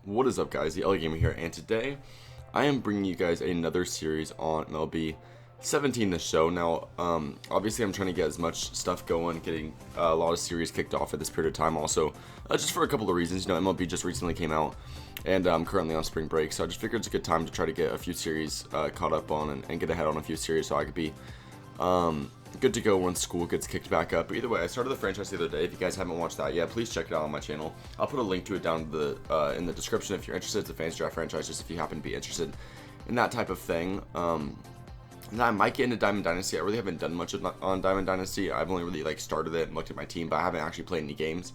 What is up, guys? The LA Gamer here, and today I am bringing you guys another series on MLB 17 the show. Now, obviously I'm trying to get as much stuff going, getting a lot of series kicked off at this period of time also, just for a couple of reasons. You know, MLB just recently came out, and I'm currently on spring break, so I just figured it's a good time to try to get a few series caught up on and get ahead on a few series so I could be good to go once school gets kicked back up. But either way, I started the franchise the other day. If you guys haven't watched that yet, please check it out on my channel. I'll put a link to it down in the description if you're interested. It's a Fantasy Draft franchise, just if you happen to be interested in that type of thing. Now I might get into Diamond Dynasty. I really haven't done much on Diamond Dynasty. I've only really started it and looked at my team, but I haven't actually played any games.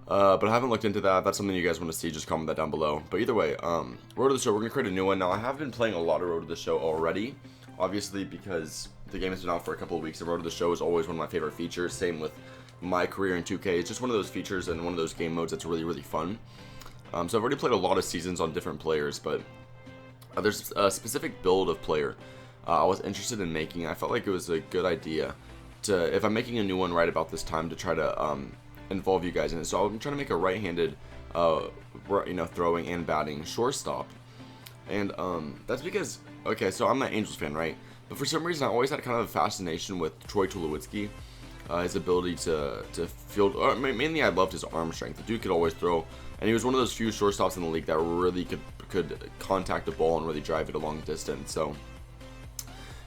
But I haven't looked into that. If that's something you guys want to see, just comment that down below. But either way, Road to the Show, we're gonna create a new one. Now I have been playing a lot of Road to the Show already, obviously because the game has been out for a couple of weeks, and Road to the Show is always one of my favorite features. Same with my career in 2K. It's just one of those features and one of those game modes that's really, really fun. So I've already played a lot of seasons on different players, but there's a specific build of player I was interested in making. I felt like it was a good idea to, if I'm making a new one right about this time, to try to involve you guys in it. So I'm trying to make a right-handed, throwing and batting shortstop, and that's because, okay, so I'm an Angels fan, right? But for some reason, I always had kind of a fascination with Troy Tulowitzki, his ability to field. Mainly, I loved his arm strength. The dude could always throw, and he was one of those few shortstops in the league that really could contact the ball and really drive it a long distance. So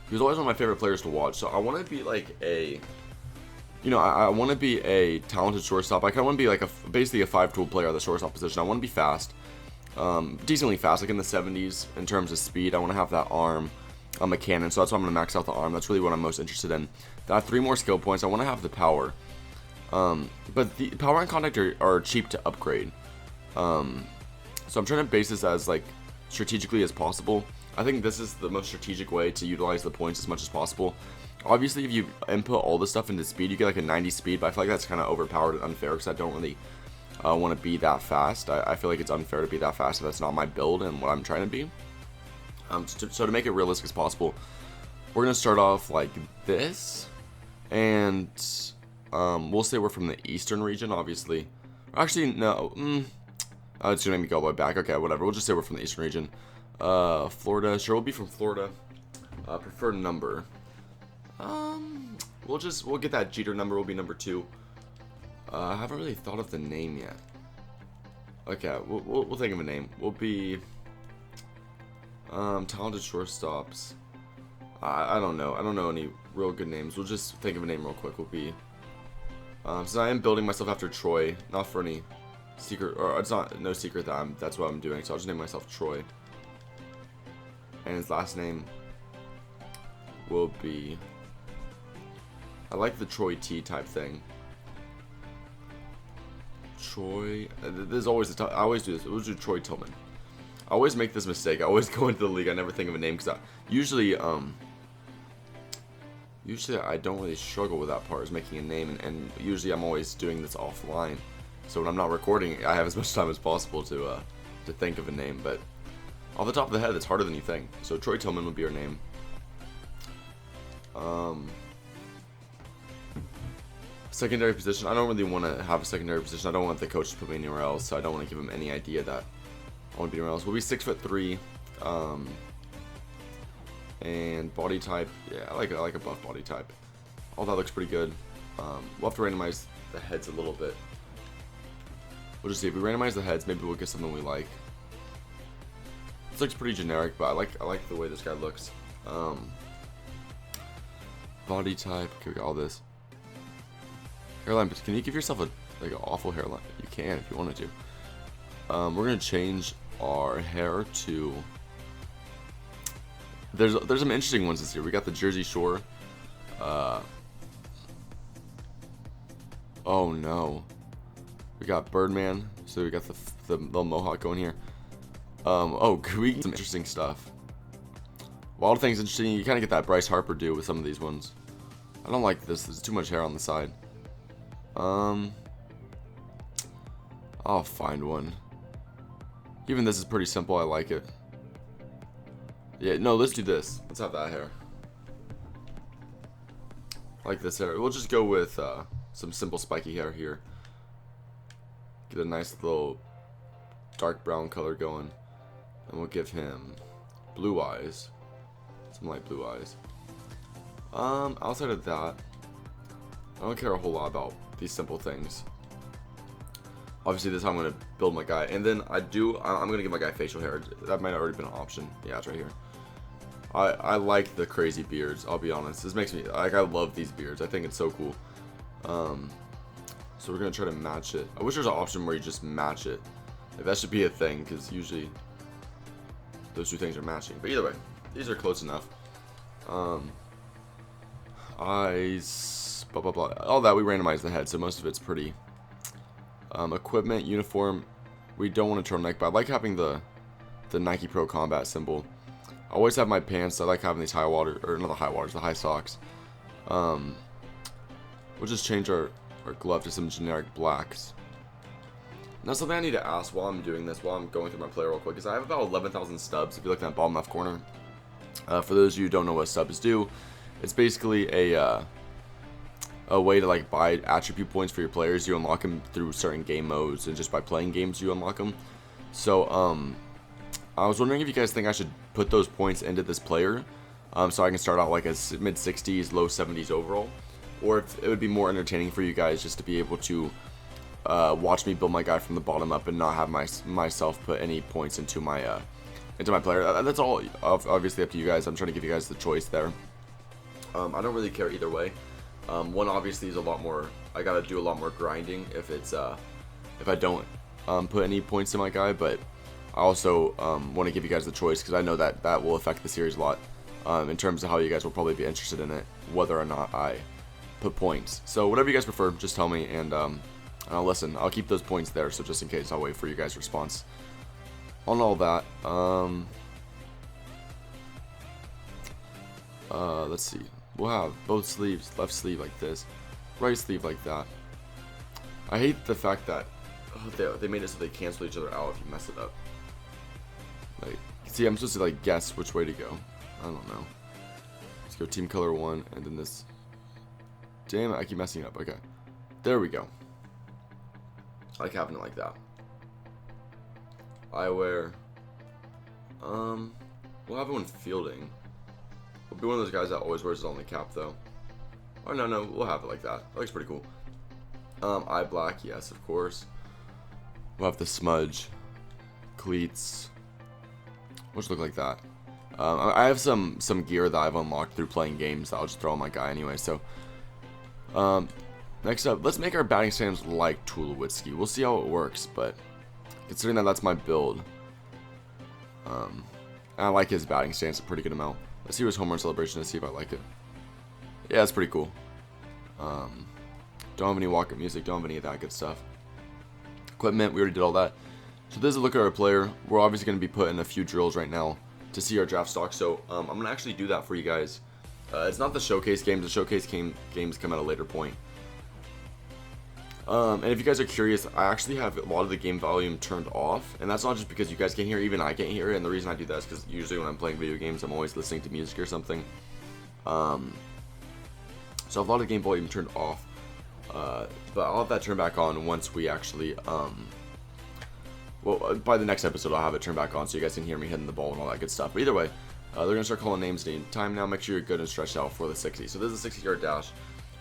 he was always one of my favorite players to watch. So I want to be like a, I want to be a talented shortstop. I kind of want to be like basically a five-tool player at the shortstop position. I want to be fast, decently fast, like in the 70s in terms of speed. I want to have that arm. I'm a cannon, so that's why I'm going to max out the arm. That's really what I'm most interested in. I have 3 more skill points. I want to have the power. But the power and contact are cheap to upgrade. So I'm trying to base this as like strategically as possible. I think this is the most strategic way to utilize the points as much as possible. Obviously, if you input all this stuff into speed, you get like a 90 speed, but I feel like that's kind of overpowered and unfair because I don't really want to be that fast. I feel like it's unfair to be that fast if that's not my build and what I'm trying to be. So to make it realistic as possible, we're going to start off like this, and we'll say we're from the eastern region, obviously. Actually, no, it's going to make me go all the way back. Okay, whatever, we'll just say we're from the eastern region. Florida, sure, we'll be from Florida. Preferred number. We'll get that Jeter number, will be number 2. I haven't really thought of the name yet. Okay, we'll think of a name. We'll be talented shortstops. I don't know. I don't know any real good names. We'll just think of a name real quick. We'll be so I am building myself after Troy, not for any secret, or it's not no secret that that's what I'm doing. So I'll just name myself Troy, and his last name will be, I like the Troy T type thing. Troy. There's always I always do this. We'll do Troy Tillman. I always make this mistake. I always go into the league. I never think of a name because usually I don't really struggle with that part, is making a name, and usually I'm always doing this offline. So when I'm not recording, I have as much time as possible to think of a name. But off the top of the head, it's harder than you think. So Troy Tillman would be our name. Secondary position. I don't really want to have a secondary position. I don't want the coach to put me anywhere else, so I don't want to give him any idea that I want to be anywhere else. We'll be 6'3", and body type. Yeah, I like a buff body type. All that looks pretty good. We'll have to randomize the heads a little bit. We'll just see if we randomize the heads. Maybe we'll get something we like. This looks pretty generic, but I like the way this guy looks. Body type. Okay, we got all this. Hairline, but can you give yourself an awful hairline? You can if you wanted to. We're gonna change our hair to. There's some interesting ones this year. We got the Jersey Shore. Oh no. We got Birdman. So we got the little mohawk going here. Oh, we get some interesting stuff. Wild Thing's interesting. You kind of get that Bryce Harper do with some of these ones. I don't like this. There's too much hair on the side. I'll find one. Even this is pretty simple. I like it. Yeah, no, let's do this. Let's have that hair. I like this hair. We'll just go with some simple spiky hair here. Get a nice little dark brown color going. And we'll give him blue eyes. Some light blue eyes. Outside of that, I don't care a whole lot about these simple things. Obviously, this is how I'm going to build my guy. And then I'm going to give my guy facial hair. That might have already been an option. Yeah, it's right here. I like the crazy beards, I'll be honest. This makes me, like, I love these beards. I think it's so cool. So we're going to try to match it. I wish there's an option where you just match it. Like, that should be a thing, because usually those two things are matching. But either way, these are close enough. Eyes, blah, blah, blah. All that, we randomized the head, so most of it's pretty. Equipment, uniform, we don't want a turtleneck, but I like having the Nike Pro Combat symbol. I always have my pants. I like having these high water, or not the high waters, the high socks. We'll just change our glove to some generic blacks. Now, something I need to ask while I'm doing this, while I'm going through my player real quick, is I have about 11,000 stubs. If you look at that bottom left corner, for those of you who don't know what stubs do, it's basically a way to like buy attribute points for your players. You unlock them through certain game modes, and just by playing games you unlock them. So I was wondering if you guys think I should put those points into this player, so I can start out like a mid 60s, low 70s overall, or if it would be more entertaining for you guys just to be able to watch me build my guy from the bottom up and not have myself put any points into my player. That's all obviously up to you guys. I'm trying to give you guys the choice there. I don't really care either way. One obviously is a lot more. I gotta do a lot more grinding if I don't put any points in my guy, but I also want to give you guys the choice, because I know that will affect the series a lot in terms of how you guys will probably be interested in it, whether or not I put points. So whatever you guys prefer, just tell me, and I'll listen. I'll keep those points there, so just in case, I'll wait for you guys' response on all that. Let's see. We'll have both sleeves, left sleeve like this, right sleeve like that. I hate the fact that they made it so they cancel each other out if you mess it up. Like, see, I'm supposed to like guess which way to go. I don't know. Let's go team color 1, and then this. Damn it, I keep messing up. Okay, there we go. I like having it like that. Eyewear. We'll have one fielding. We'll be one of those guys that always wears his only cap though. Or no, we'll have it like that. That looks pretty cool. Eye black, yes, of course. We'll have the smudge. Cleats. We'll just look like that. I have some gear that I've unlocked through playing games that I'll just throw on my guy anyway, so. Next up, let's make our batting stance like Tulowitzki. We'll see how it works, but considering that that's my build, and I like his batting stance a pretty good amount. Let's see his home run celebration to see if I like it. Yeah, it's pretty cool. Don't have any walk-up music, don't have any of that good stuff. Equipment, we already did all that. So this is a look at our player. We're obviously going to be putting a few drills right now to see our draft stock. So I'm going to actually do that for you guys. It's not the showcase games. The showcase games come at a later point. And if you guys are curious, I actually have a lot of the game volume turned off, and that's not just because you guys can't hear, even I can't hear it, and the reason I do that is because usually when I'm playing video games, I'm always listening to music or something. So I have a lot of the game volume turned off, but I'll have that turned back on once we actually, well, by the next episode I'll have it turned back on so you guys can hear me hitting the ball and all that good stuff. But either way, they're going to start calling names any time now. Make sure you're good and stretched out for the 60. So this is a 60-yard dash.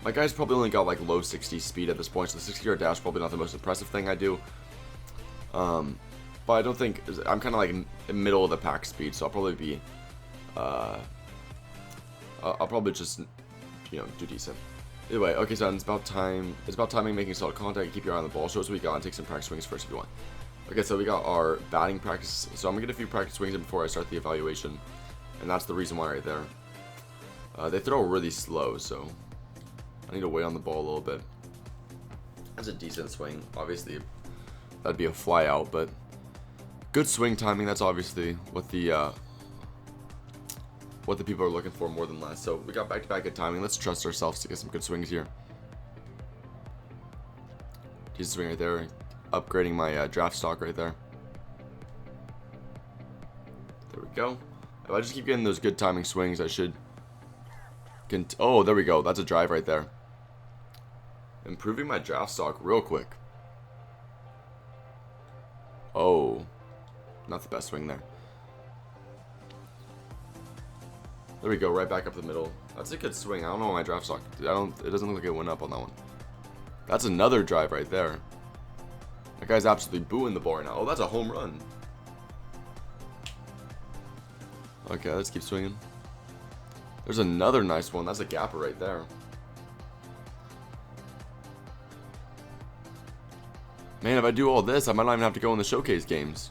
My guy's probably only got like low 60 speed at this point, so the 60-yard dash is probably not the most impressive thing I do. But I don't think, I'm kind of like in middle of the pack speed, so I'll probably be, I'll probably just, you know, do decent. Either way, okay, so it's about time. It's about timing, making solid contact, keep your eye on the ball, show us what we got, and take some practice swings first if you want. Okay, so we got our batting practice, so I'm gonna get a few practice swings in before I start the evaluation, and that's the reason why right there. They throw really slow, so I need to wait on the ball a little bit. That's a decent swing. Obviously, that'd be a fly out, but good swing timing. That's obviously what the people are looking for more than less. So we got back-to-back good timing. Let's trust ourselves to get some good swings here. Decent swing right there. Upgrading my draft stock right there. There we go. If I just keep getting those good timing swings, I should. Oh, there we go. That's a drive right there. Improving my draft stock real quick. Oh, not the best swing there. There we go, right back up the middle. That's a good swing. I don't know why my draft stock. It doesn't look like it went up on that one. That's another drive right there. That guy's absolutely booing the ball right now. Oh, that's a home run. Okay, let's keep swinging. There's another nice one. That's a gapper right there. Man, if I do all this, I might not even have to go in the showcase games.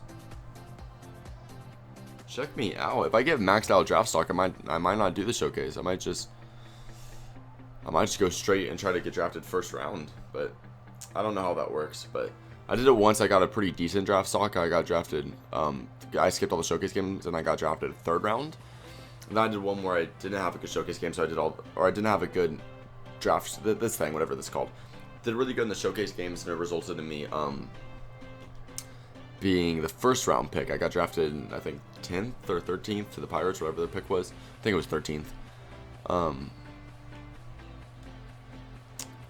Check me out. If I get maxed out draft stock, I might not do the showcase. I might just go straight and try to get drafted first round. But I don't know how that works. But I did it once. I got a pretty decent draft stock. I got drafted. I skipped all the showcase games and I got drafted third round. And then I did one where I didn't have a good showcase game, so I didn't have a good draft. This thing, whatever this is called, did really good in the showcase games, and it resulted in me being the first round pick. I got drafted, I think 10th or 13th to the Pirates, whatever the pick was. I think it was 13th.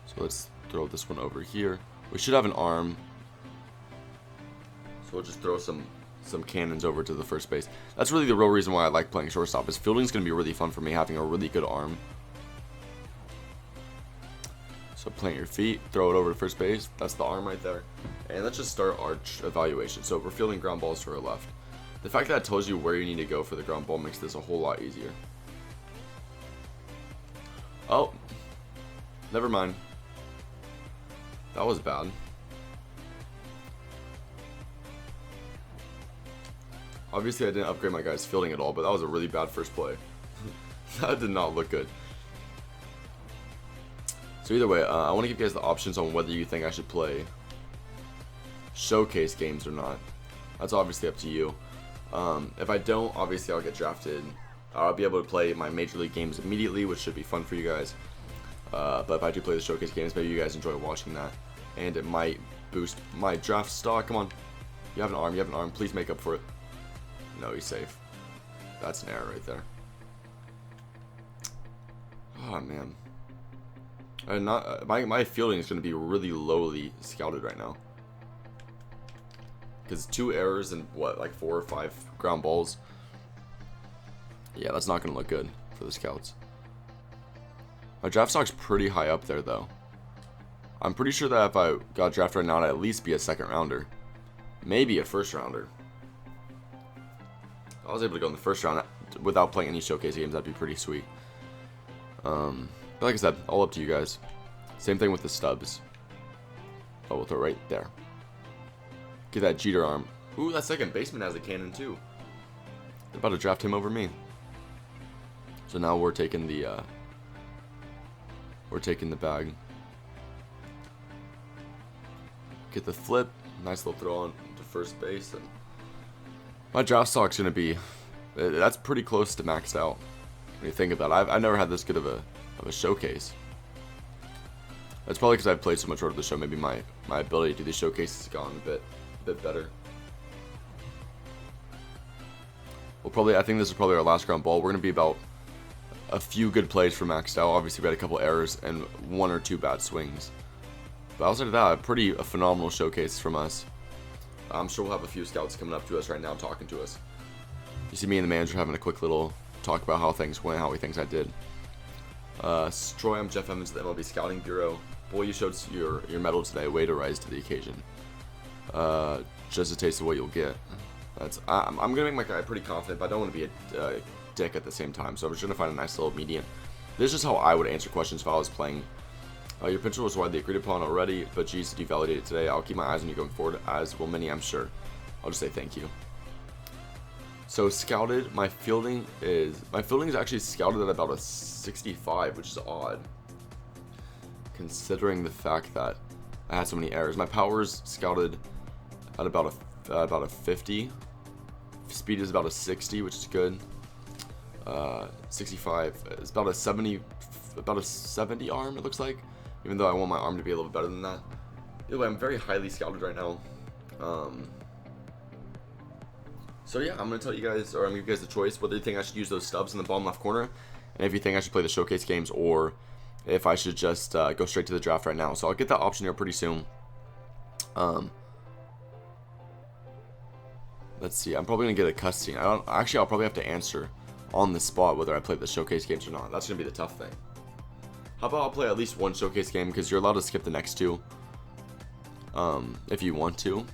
So let's throw this one over here. We should have an arm. So we'll just throw some cannons over to the first base. That's really the real reason why I like playing shortstop, is fielding is going to be really fun for me, having a really good arm. So plant your feet, throw it over to first base. That's the arm right there. And let's just start our evaluation. So we're fielding ground balls to our left. The fact that it tells you where you need to go for the ground ball makes this a whole lot easier. Oh, never mind. That was bad. Obviously, I didn't upgrade my guy's fielding at all, but that was a really bad first play. That did not look good. So either way, I want to give you guys the options on whether you think I should play showcase games or not. That's obviously up to you. If I don't, obviously I'll get drafted. I'll be able to play my major league games immediately, which should be fun for you guys. But if I do play the showcase games, maybe you guys enjoy watching that, and it might boost my draft stock. Come on, you have an arm. You have an arm. Please make up for it. No, he's safe. That's an error right there. Oh man. And my fielding is going to be really lowly scouted right now, because 2 errors and what, like 4 or 5 ground balls. Yeah, that's not going to look good for the scouts. My draft stock's pretty high up there though. I'm pretty sure that if I got drafted right now, I'd at least be a second rounder, maybe a first rounder. If I was able to go in the first round without playing any showcase games, that'd be pretty sweet. But like I said, all up to you guys. Same thing with the stubs. Oh, we'll throw it right there. Get that Jeter arm. Ooh, that second baseman has a cannon too. They're about to draft him over me. So now we're taking the bag. Get the flip. Nice little throw on to first base. And my draft stock's gonna be. That's pretty close to maxed out. When you think about it, I've never had this good of a showcase. That's probably because I've played so much Road to the Show. Maybe my ability to do the showcase has gone a bit better. I think this is probably our last ground ball. We're gonna be about a few good plays for maxed out. Obviously, we had a couple errors and 1 or 2 bad swings. But outside of that, a phenomenal showcase from us. I'm sure we'll have a few scouts coming up to us right now talking to us. You see me and the manager having a quick little talk about how things went, how he thinks I did. Troy, I'm Jeff Evans of the MLB Scouting Bureau. Boy, you showed your medal today. Way to rise to the occasion. Just a taste of what you'll get. I'm gonna make my guy pretty confident, but I don't want to be a dick at the same time. So I'm just gonna find a nice little median. This is just how I would answer questions if I was playing. Your potential was widely agreed upon already, but geez, did you validate it today? I'll keep my eyes on you going forward, as will many, I'm sure. I'll just say thank you. So scouted, my fielding is actually scouted at about a 65, which is odd, considering the fact that I had so many errors. My power's scouted at about a 50. Speed is about a 60, which is good. 65 is about a 70 arm, it looks like. Even though I want my arm to be a little bit better than that. Either way, I'm very highly scouted right now. So yeah, I'm going to tell you guys, or I'm going to give you guys the choice whether you think I should use those stubs in the bottom left corner, and if you think I should play the showcase games, or if I should just go straight to the draft right now. So I'll get that option here pretty soon. The Let's see. I'm probably gonna get a cutscene. I'll probably have to answer on the spot whether I play the showcase games or not. That's gonna be the tough thing. How about I'll play at least one showcase game, because you're allowed to skip the next two if you want to.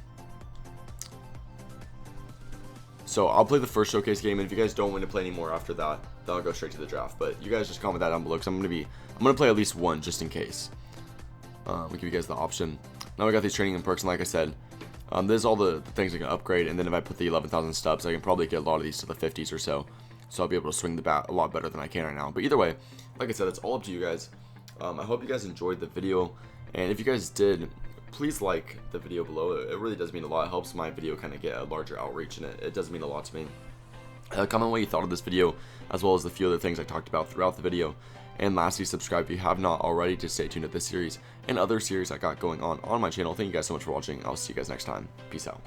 So I'll play the first showcase game, and if you guys don't want to play anymore after that, then I'll go straight to the draft. But you guys just comment that down below, because I'm gonna play at least one just in case. We'll give you guys the option. Now we got these training and perks, and like I said, this is all the things I can upgrade. And then if I put the 11,000 stubs, I can probably get a lot of these to the 50s or so. So I'll be able to swing the bat a lot better than I can right now. But either way, like I said, it's all up to you guys. I hope you guys enjoyed the video, and if you guys did, please like the video below. It really does mean a lot. It helps my video kind of get a larger outreach, and it does mean a lot to me. Comment what you thought of this video, as well as the few other things I talked about throughout the video. And lastly, subscribe if you have not already to stay tuned to this series and other series I got going on my channel. Thank you guys so much for watching. I'll see you guys next time. Peace out.